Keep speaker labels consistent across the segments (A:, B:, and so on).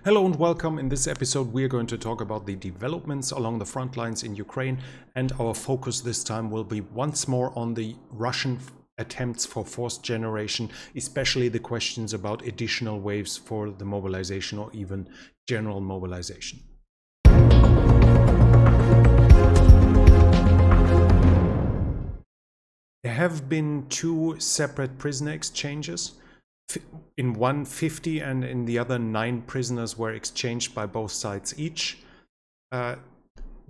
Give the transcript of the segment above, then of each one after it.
A: Hello and welcome. In this episode we are going to talk about the developments along the front lines in Ukraine, and our focus this time will be once more on the Russian attempts for forced generation, especially the questions about additional waves for the mobilization or even general mobilization. There have been two separate prisoner exchanges. In one, 50, and in the other, 9 prisoners were exchanged by both sides each.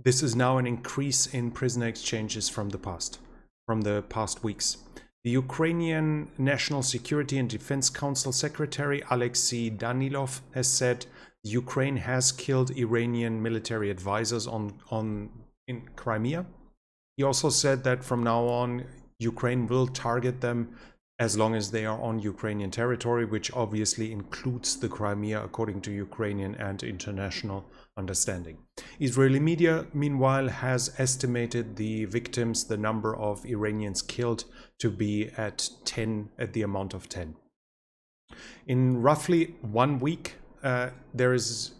A: This is now an increase in prisoner exchanges from the past weeks. The Ukrainian National Security and Defense Council Secretary Alexei Danilov has said Ukraine has killed Iranian military advisors in Crimea. He also said that from now on Ukraine will target them as long as they are on Ukrainian territory, which obviously includes the Crimea according to Ukrainian and international understanding. Israeli media, meanwhile, has estimated the victims, the number of Iranians killed, to be at the amount of 10. In roughly 1 week, there is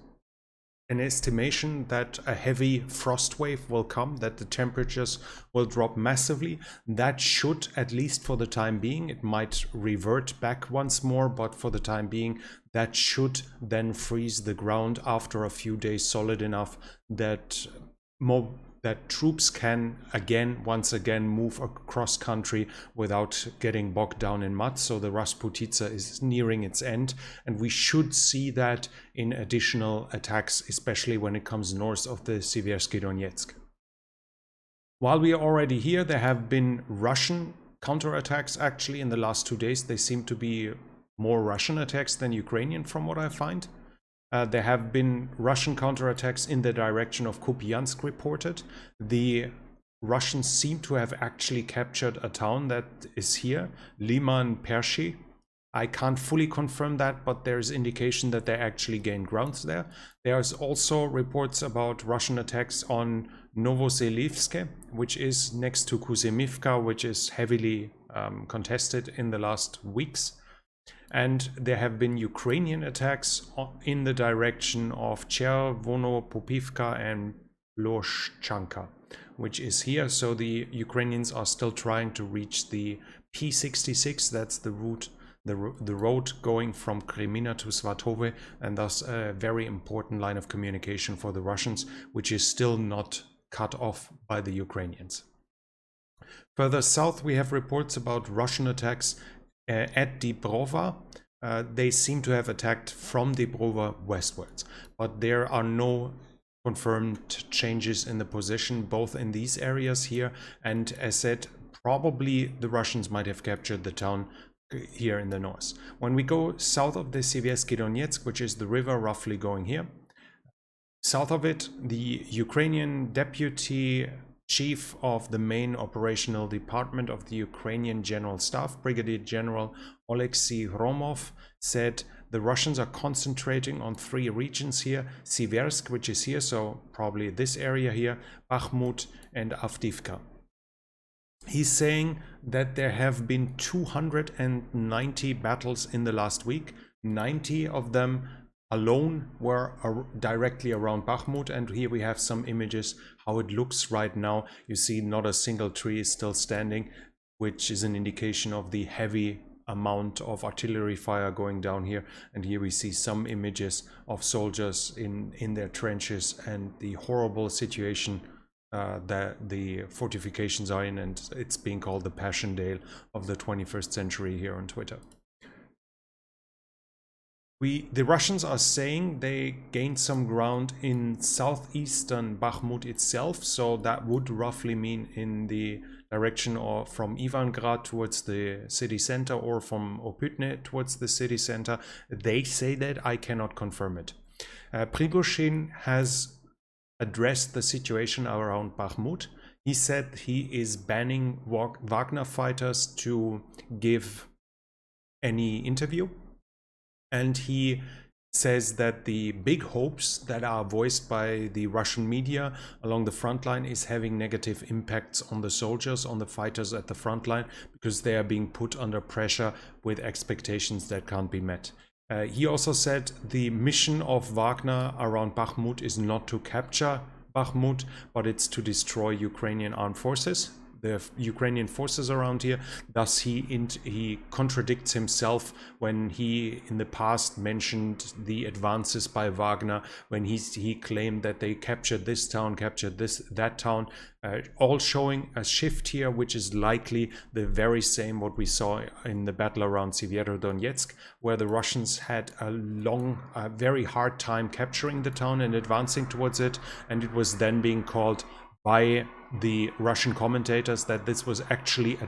A: an estimation that a heavy frost wave will come, that the temperatures will drop massively. That should, at least for the time being, it might revert back once more, but for the time being, that should then freeze the ground after a few days solid enough that troops can once again move across country without getting bogged down in mud. So the Rasputitsa is nearing its end, and we should see that in additional attacks, especially when it comes north of the Seversky Donetsk. While we are already here, there have been Russian counterattacks actually in the last 2 days. They seem to be more Russian attacks than Ukrainian from what I find. There have been Russian counterattacks in the direction of Kupiansk reported. The Russians seem to have actually captured a town that is here, Liman Pershi. I can't fully confirm that, but there's indication that they actually gained grounds there. There's also reports about Russian attacks on Novoselivsk, which is next to Kuzemivka, which is heavily contested in the last weeks. And there have been Ukrainian attacks in the direction of Chervono-Popivka and Loshchanka, which is here. So the Ukrainians are still trying to reach the P66. That's the route, the road going from Crimean to Svatove, and thus a very important line of communication for the Russians, which is still not cut off by the Ukrainians. Further south, we have reports about Russian attacks at Dibrova. They seem to have attacked from Dibrova westwards, but there are no confirmed changes in the position both in these areas here, and as said, probably the Russians might have captured the town here in the north. When we go south of the Seversky Donetsk, which is the river roughly going here, south of it, the Ukrainian deputy chief of the main operational department of the Ukrainian General Staff, Brigadier General Oleksiy Hromov, said the Russians are concentrating on 3 regions here: Siversk, which is here, so probably this area here, Bakhmut and Avdiivka. He's saying that there have been 290 battles in the last week. 90 of them alone were directly around Bakhmut, and here we have some images how it looks right now. You see not a single tree is still standing, which is an indication of the heavy amount of artillery fire going down here. And here we see some images of soldiers in their trenches and the horrible situation that the fortifications are in, and it's being called the Passchendaele of the 21st century here on Twitter. The Russians are saying they gained some ground in southeastern Bakhmut itself, so that would roughly mean in the direction or from Ivangrad towards the city center, or from Opytne towards the city center. They say that, I cannot confirm it. Prigozhin has addressed the situation around Bakhmut. He said he is banning Wagner fighters to give any interview. And he says that the big hopes that are voiced by the Russian media along the front line is having negative impacts on the soldiers, on the fighters at the front line, because they are being put under pressure with expectations that can't be met. He also said the mission of Wagner around Bakhmut is not to capture Bakhmut, but it's to destroy Ukrainian armed forces, the Ukrainian forces around here. Thus, he contradicts himself when he in the past mentioned the advances by Wagner, when he claimed that they captured this town, captured that town, all showing a shift here, which is likely the very same what we saw in the battle around Severodonetsk, where the Russians had a very hard time capturing the town and advancing towards it, and it was then being called by the Russian commentators that this was actually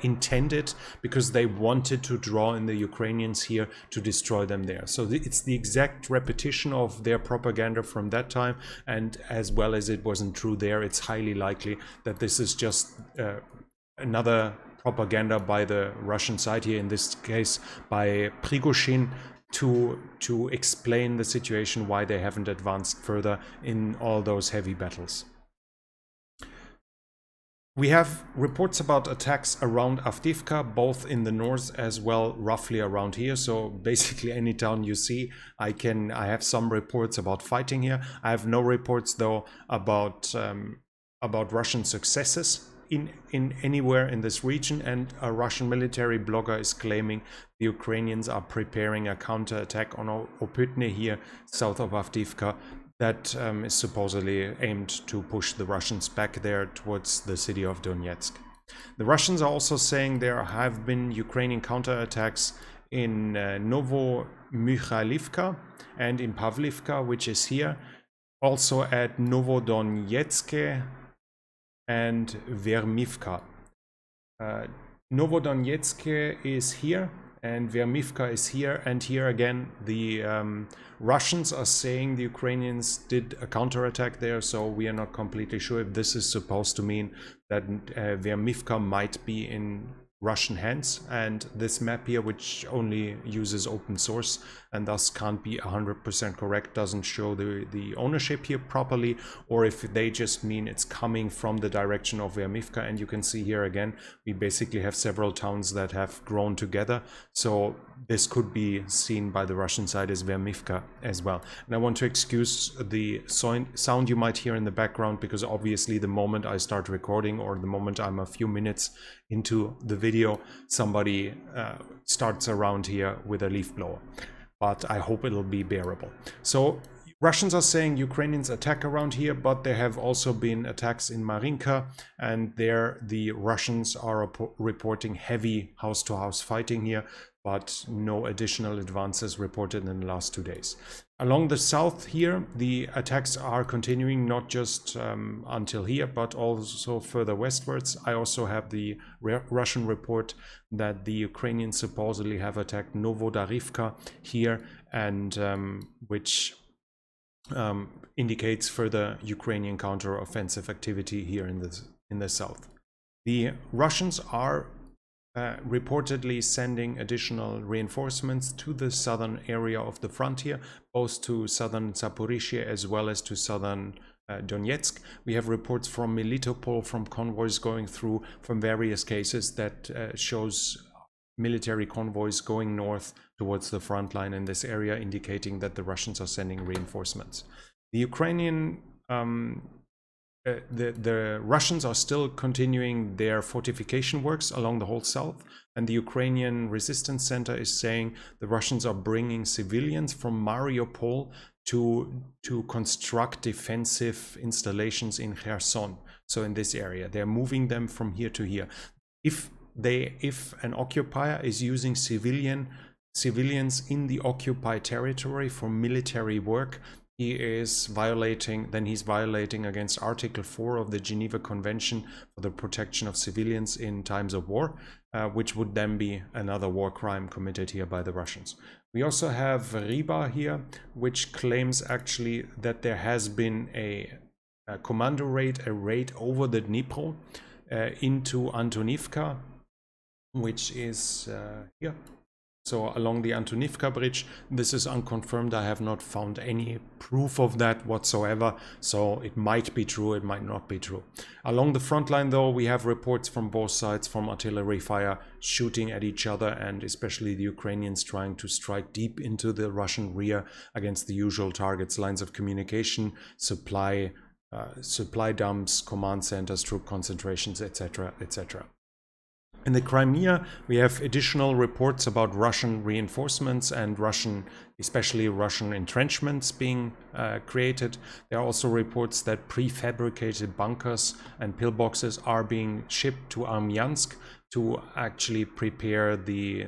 A: intended because they wanted to draw in the Ukrainians here to destroy them there. So it's the exact repetition of their propaganda from that time, and as well as it wasn't true there, it's highly likely that this is just another propaganda by the Russian side here, in this case by Prigozhin, to explain the situation, why they haven't advanced further in all those heavy battles. We have reports about attacks around Avdiivka, both in the north as well, roughly around here. So basically any town you see, I have some reports about fighting here. I have no reports though about Russian successes in anywhere in this region, and a Russian military blogger is claiming the Ukrainians are preparing a counterattack on Opytne here, south of Avdiivka, that is supposedly aimed to push the Russians back there towards the city of Donetsk. The Russians are also saying there have been Ukrainian counterattacks in Novomykhailivka and in Pavlivka, which is here, also at Novodonetsk and Vermivka. Novodonetsk is here and Vermivka is here, and here again the Russians are saying the Ukrainians did a counterattack there, so we are not completely sure if this is supposed to mean that Vermivka might be in Russian hands, and this map here, which only uses open source and thus can't be 100% correct, doesn't show the ownership here properly, or if they just mean it's coming from the direction of Vermivka. And you can see here again, we basically have several towns that have grown together, so this could be seen by the Russian side as Vermivka as well. And I want to excuse the sound you might hear in the background, because obviously the moment I start recording or the moment I'm a few minutes into the video, somebody starts around here with a leaf blower. But I hope it'll be bearable. So Russians are saying Ukrainians attack around here, but there have also been attacks in Marinka, and there the Russians are reporting heavy house-to-house fighting here, but no additional advances reported in the last 2 days. Along the south here, the attacks are continuing, not just until here, but also further westwards. I also have the Russian report that the Ukrainians supposedly have attacked Novodarivka here, and which indicates further Ukrainian counter-offensive activity here in the south. The Russians are reportedly sending additional reinforcements to the southern area of the frontier, both to southern Zaporizhia as well as to southern Donetsk. We have reports from Melitopol, from convoys going through, from various cases that shows military convoys going north towards the front line in this area, indicating that the Russians are sending reinforcements. The Ukrainian the Russians are still continuing their fortification works along the whole south, and the Ukrainian Resistance Center is saying the Russians are bringing civilians from Mariupol to construct defensive installations in Kherson. So in this area, they're moving them from here to here. If an occupier is using civilians in the occupied territory for military work, he's violating against Article 4 of the Geneva Convention for the protection of civilians in times of war, which would then be another war crime committed here by the Russians. We also have Riba here, which claims actually that there has been a commando raid, a raid over the Dnipro into Antonivka, which is here. So along the Antonivka Bridge, this is unconfirmed. I have not found any proof of that whatsoever. So it might be true, it might not be true. Along the front line, though, we have reports from both sides, from artillery fire, shooting at each other, and especially the Ukrainians trying to strike deep into the Russian rear against the usual targets, lines of communication, supply dumps, command centers, troop concentrations, etc., etc. In the Crimea, we have additional reports about Russian reinforcements and especially Russian entrenchments being created. There are also reports that prefabricated bunkers and pillboxes are being shipped to Armyansk to actually prepare the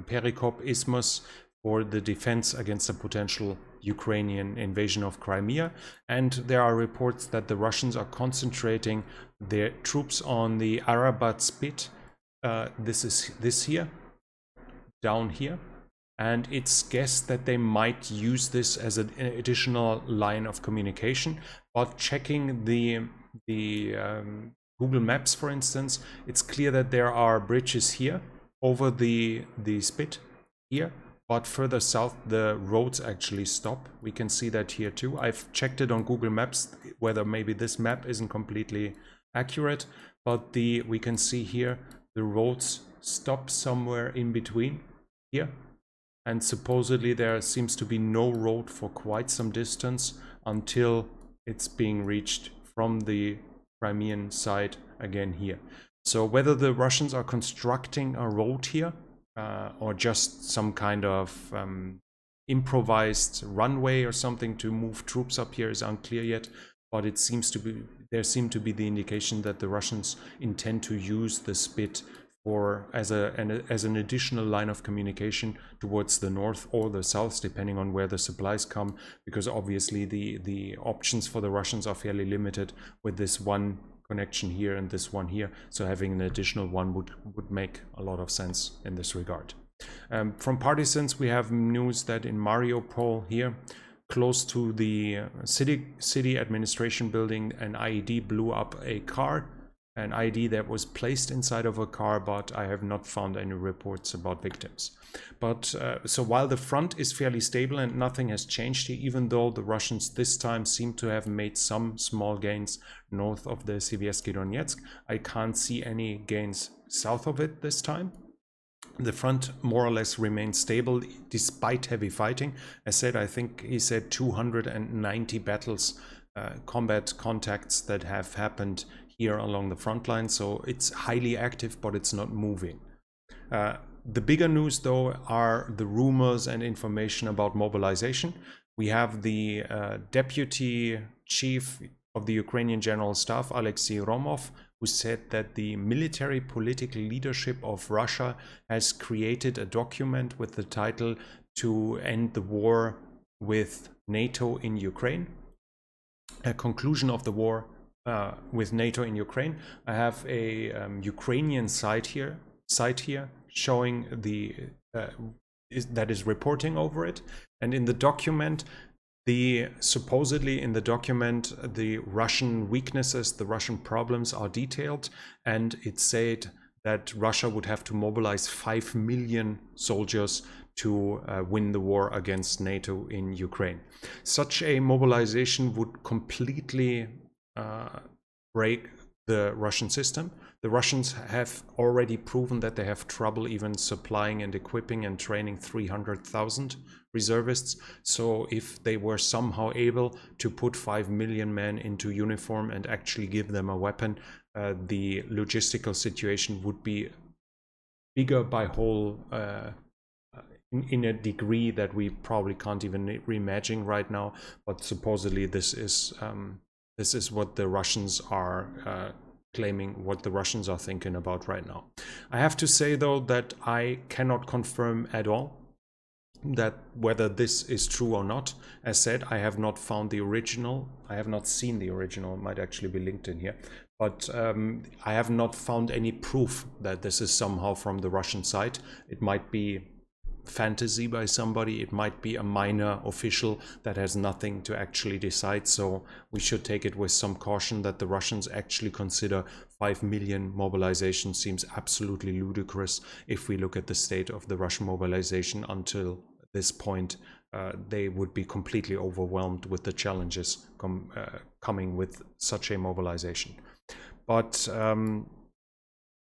A: Perikop Isthmus for the defense against a potential Ukrainian invasion of Crimea. And there are reports that the Russians are concentrating their troops on the Arabat Spit. This is this here, down here, and it's guessed that they might use this as an additional line of communication. But checking the Google Maps, for instance, it's clear that there are bridges here over the spit here, but further south the roads actually stop. We can see that here too. I've checked it on Google Maps whether maybe this map isn't completely accurate, but we can see here the roads stop somewhere in between here, and supposedly there seems to be no road for quite some distance until it's being reached from the Crimean side again here. So whether the Russians are constructing a road here or just some kind of improvised runway or something to move troops up here is unclear yet, but it seems to be there seem to be the indication that the Russians intend to use the spit as an additional line of communication towards the north or the south, depending on where the supplies come, because obviously the options for the Russians are fairly limited with this one connection here and this one here. So having an additional one would make a lot of sense in this regard. From partisans, we have news that in Mariupol here, close to the city administration building, an IED blew up a car, an IED that was placed inside of a car, but I have not found any reports about victims. But so while the front is fairly stable and nothing has changed here, even though the Russians this time seem to have made some small gains north of the Siversky Donetsk, I can't see any gains south of it this time. The front more or less remains stable despite heavy fighting. As said, I think he said 290 battles, combat contacts that have happened here along the front line. So it's highly active, but it's not moving. The bigger news, though, are the rumors and information about mobilization. We have the deputy chief of the Ukrainian General Staff, Alexei Romov, who said that the military political leadership of Russia has created a document with the title "To End the War with NATO in Ukraine," a conclusion of the war with NATO in Ukraine. I have a Ukrainian site here showing that is reporting over it, and in the document, supposedly in the document, the Russian weaknesses, the Russian problems are detailed, and it said that Russia would have to mobilize 5 million soldiers to win the war against NATO in Ukraine. Such a mobilization would completely break the Russian system. The Russians have already proven that they have trouble even supplying and equipping and training 300,000 reservists. So if they were somehow able to put 5 million men into uniform and actually give them a weapon, the logistical situation would be bigger by whole in a degree that we probably can't even imagine right now. But supposedly this is what the Russians are claiming, what the Russians are thinking about right now. I have to say, though, that I cannot confirm at all that whether this is true or not. As said, I have not found the original. I have not seen the original. It might actually be linked in here. But I have not found any proof that this is somehow from the Russian side. It might be fantasy by somebody. It might be a minor official that has nothing to actually decide. So we should take it with some caution that the Russians actually consider 5 million mobilization seems absolutely ludicrous if we look at the state of the Russian mobilization until this point. They would be completely overwhelmed with the challenges coming with such a mobilization. But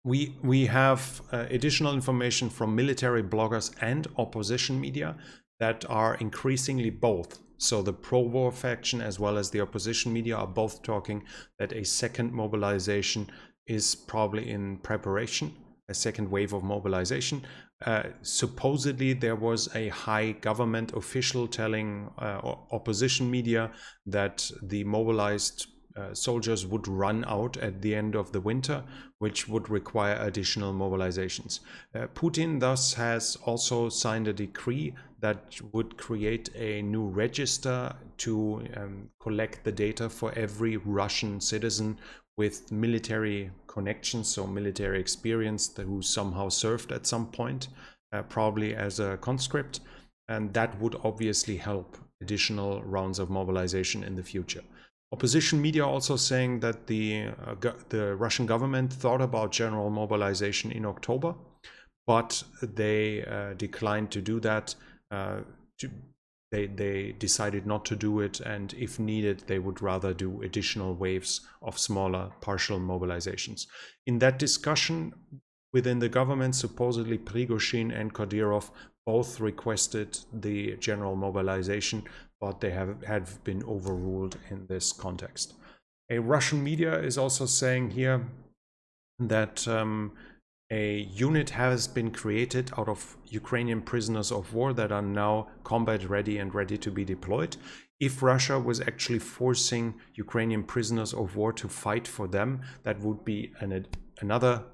A: we have additional information from military bloggers and opposition media that are increasingly both. So the pro-war faction as well as the opposition media are both talking that a second mobilization is probably in preparation, a second wave of mobilization. Supposedly there was a high government official telling opposition media that the mobilized soldiers would run out at the end of the winter, which would require additional mobilizations. Putin thus has also signed a decree that would create a new register to collect the data for every Russian citizen with military connections, so military experience, who somehow served at some point, probably as a conscript, and that would obviously help additional rounds of mobilization in the future. Opposition media also saying that the Russian government thought about general mobilization in October, but they declined to do that. They decided not to do it, and if needed, they would rather do additional waves of smaller partial mobilizations. In that discussion within the government, supposedly Prigozhin and Kadyrov both requested the general mobilization, but they have been overruled in this context. A Russian media is also saying here that a unit has been created out of Ukrainian prisoners of war that are now combat ready and ready to be deployed. If Russia was actually forcing Ukrainian prisoners of war to fight for them, that would be another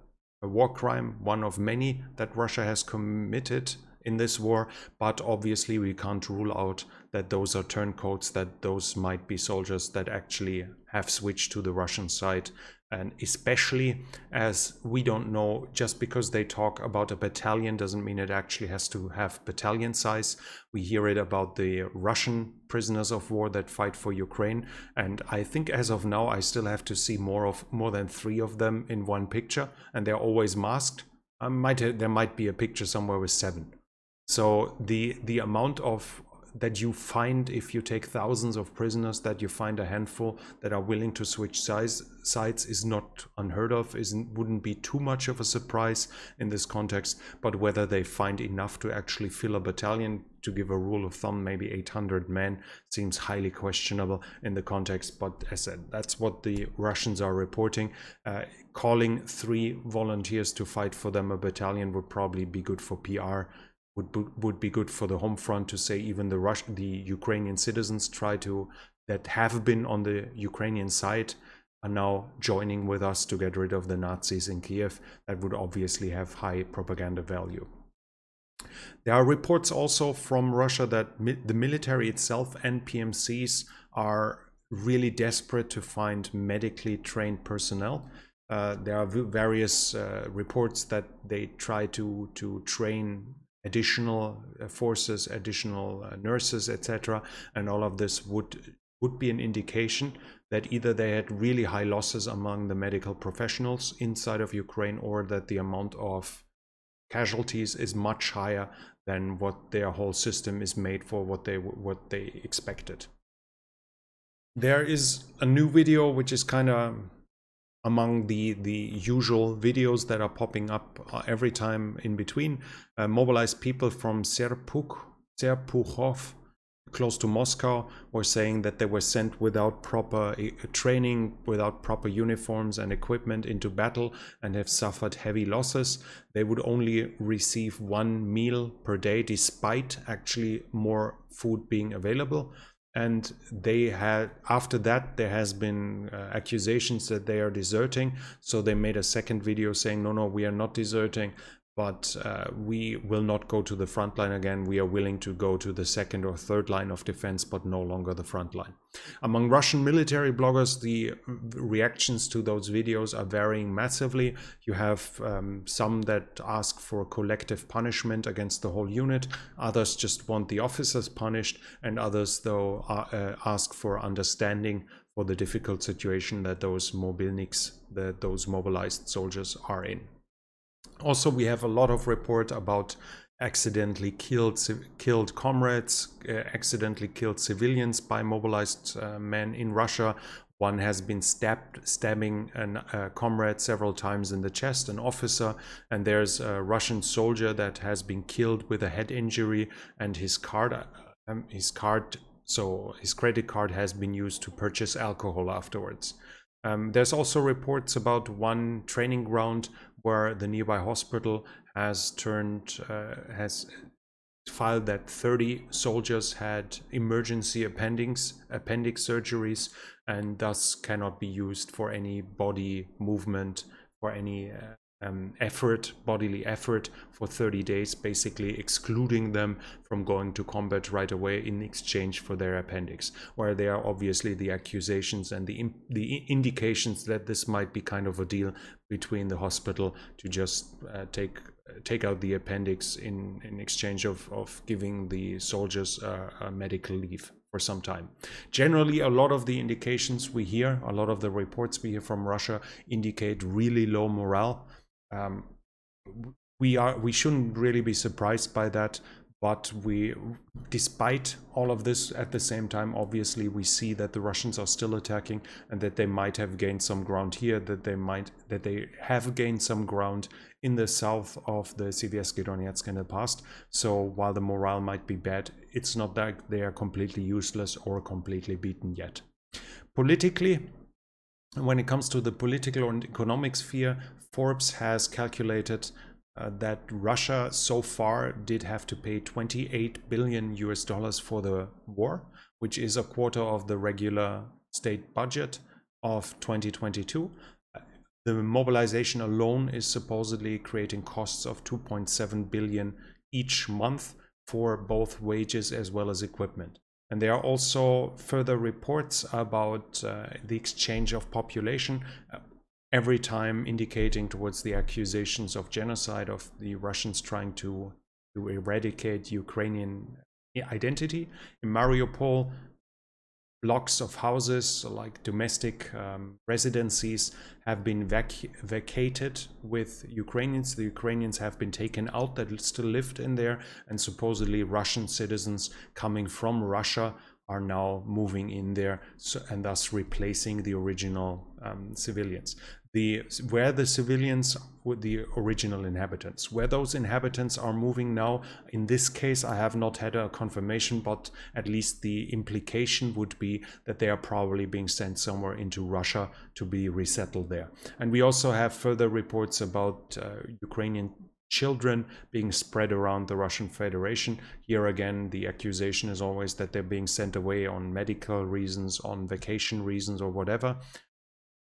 A: war crime, one of many that Russia has committed in this war, but obviously we can't rule out that those are turncoats, that those might be soldiers that actually have switched to the Russian side. And especially as we don't know, just because they talk about a battalion doesn't mean it actually has to have battalion size. We hear it about the Russian prisoners of war that fight for Ukraine, and I think as of now I still have to see more than 3 of them in one picture, and they're always masked. There might be a picture somewhere with 7. So the amount of that you find, if you take thousands of prisoners, that you find a handful that are willing to switch sides is not unheard of, wouldn't be too much of a surprise in this context. But whether they find enough to actually fill a battalion, to give a rule of thumb, maybe 800 men, seems highly questionable in the context. But as I said, that's what the Russians are reporting. Calling 3 volunteers to fight for them a battalion would probably be good for PR. Would be good for the home front to say even the Ukrainian citizens that have been on the Ukrainian side are now joining with us to get rid of the Nazis in Kiev. That would obviously have high propaganda value. There are reports also from Russia that the military itself and PMCs are really desperate to find medically trained personnel. There are various reports that they try to train additional forces, additional nurses, etc. And all of this would be an indication that either they had really high losses among the medical professionals inside of Ukraine, or that the amount of casualties is much higher than what their whole system is made for, what they expected. There is a new video which is kind of among the usual videos that are popping up every time in between. Mobilized people from Serpukhov, close to Moscow, were saying that they were sent without proper training, without proper uniforms and equipment into battle, and have suffered heavy losses. They would only receive 1 meal per day, despite actually more food being available. And they had, after that, there has been accusations that they are deserting. So they made a second video saying, no, we are not deserting. but we will not go to the front line again. We are willing to go to the second or third line of defense, but no longer the front line. Among Russian military bloggers, the reactions to those videos are varying massively. You have some that ask for collective punishment against the whole unit. Others just want the officers punished, and others, though, ask for understanding for the difficult situation that those mobilniks, that those mobilized soldiers are in. Also, we have a lot of report about accidentally killed comrades, accidentally killed civilians by mobilized men in Russia. One has been stabbing a comrade several times in the chest, an officer, and there's a Russian soldier that has been killed with a head injury, and his credit card has been used to purchase alcohol afterwards. There's also reports about one training ground where the nearby hospital has filed that 30 soldiers had emergency appendix surgeries and thus cannot be used for any body movement, for any bodily effort for 30 days, basically excluding them from going to combat right away in exchange for their appendix, where there are obviously the accusations and the indications that this might be kind of a deal between the hospital to just take out the appendix in exchange of giving the soldiers a medical leave for some time. Generally, a lot of the indications we hear, a lot of the reports we hear from Russia indicate really low morale. We shouldn't really be surprised by that, but despite all of this, at the same time, obviously we see that the Russians are still attacking and that they might have gained some ground here, that they have gained some ground in the south of the Siversky Donetsk in the past. So while the morale might be bad, it's not that they are completely useless or completely beaten yet. Politically, when it comes to the political and economic sphere, Forbes has calculated that Russia so far did have to pay $28 billion for the war, which is a quarter of the regular state budget of 2022. The mobilization alone is supposedly creating costs of 2.7 billion each month for both wages as well as equipment. And there are also further reports about the exchange of population, every time indicating towards the accusations of genocide of the Russians trying to eradicate Ukrainian identity. In Mariupol, blocks of houses, like domestic residencies, have been vacated with Ukrainians. The Ukrainians have been taken out that still lived in there, and supposedly Russian citizens coming from Russia are now moving in there, and thus replacing the original civilians. Where the civilians with the original inhabitants, where those inhabitants are moving now, in this case I have not had a confirmation, but at least the implication would be that they are probably being sent somewhere into Russia to be resettled there. And we also have further reports about Ukrainian children being spread around the Russian Federation. Here again, the accusation is always that they're being sent away on medical reasons, on vacation reasons, or whatever,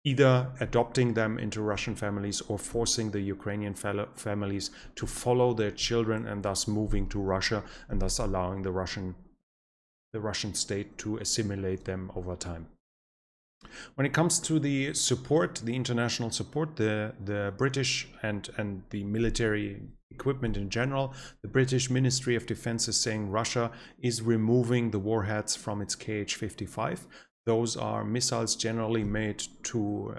A: either adopting them into Russian families or forcing the Ukrainian families to follow their children and thus moving to Russia, and thus allowing the Russian state to assimilate them over time. When it comes to the support, the international support, the British and the military equipment in general, the British Ministry of Defense is saying Russia is removing the warheads from its Kh-55. Those are missiles generally made to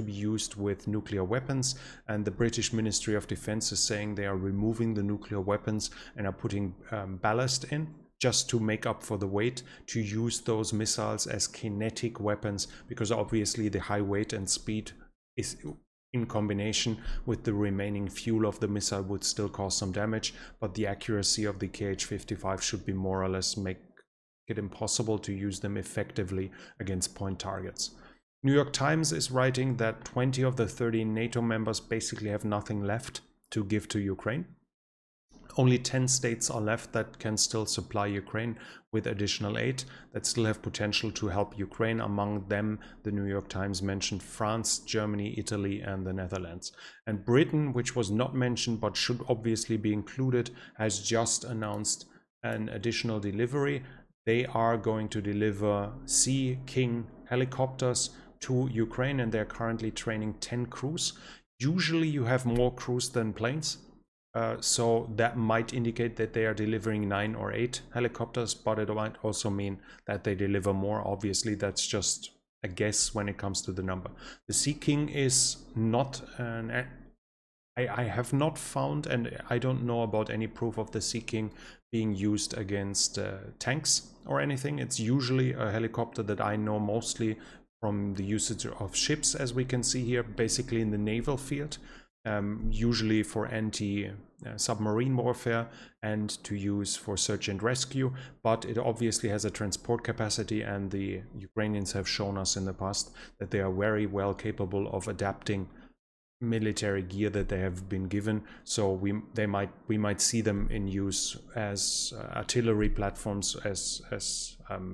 A: be used with nuclear weapons, and the British Ministry of Defense is saying they are removing the nuclear weapons and are putting ballast in, just to make up for the weight, to use those missiles as kinetic weapons, because obviously the high weight and speed is in combination with the remaining fuel of the missile would still cause some damage, but the accuracy of the Kh-55 should be more or less make it impossible to use them effectively against point targets. New York Times is writing that 20 of the 30 NATO members basically have nothing left to give to Ukraine. Only 10 states are left that can still supply Ukraine with additional aid, that still have potential to help Ukraine. Among them, the New York Times mentioned France, Germany, Italy, and the Netherlands. And Britain, which was not mentioned but should obviously be included, has just announced an additional delivery. They are going to deliver Sea King helicopters to Ukraine, and they're currently training 10 crews. Usually you have more crews than planes. So that might indicate that they are delivering 9 or 8 helicopters, but it might also mean that they deliver more. Obviously, that's just a guess when it comes to the number. The Sea King is not an... I have not found, and I don't know about any proof of the Sea King being used against tanks or anything. It's usually a helicopter that I know mostly from the usage of ships, as we can see here, basically in the naval field. Usually for anti-submarine warfare and to use for search and rescue, but it obviously has a transport capacity, and the Ukrainians have shown us in the past that they are very well capable of adapting military gear that they have been given. So we might see them in use as artillery platforms, as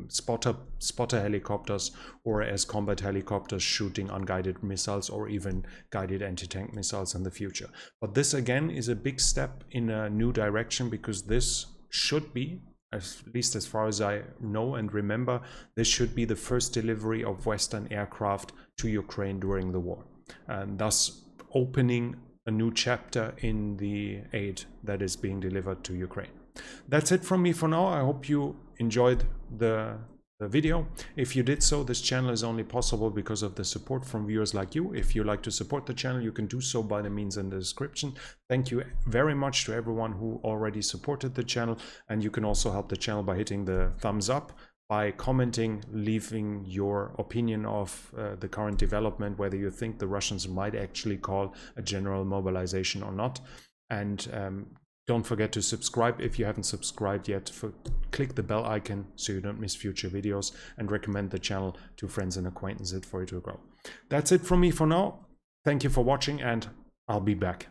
A: spotter helicopters, or as combat helicopters shooting unguided missiles or even guided anti-tank missiles in the future. But this again is a big step in a new direction, because this should be, at least as far as I know and remember, this should be the first delivery of Western aircraft to Ukraine during the war, and thus opening a new chapter in the aid that is being delivered to Ukraine. That's it from me for now. I hope you enjoyed the video. If you did so, this channel is only possible because of the support from viewers like you. If you like to support the channel, you can do so by the means in the description. Thank you very much to everyone who already supported the channel, and you can also help the channel by hitting the thumbs up, by commenting, leaving your opinion of the current development, whether you think the Russians might actually call a general mobilization or not. And don't forget to subscribe if you haven't subscribed yet. Click the bell icon so you don't miss future videos, and recommend the channel to friends and acquaintances for it to grow. That's it from me for now. Thank you for watching, and I'll be back.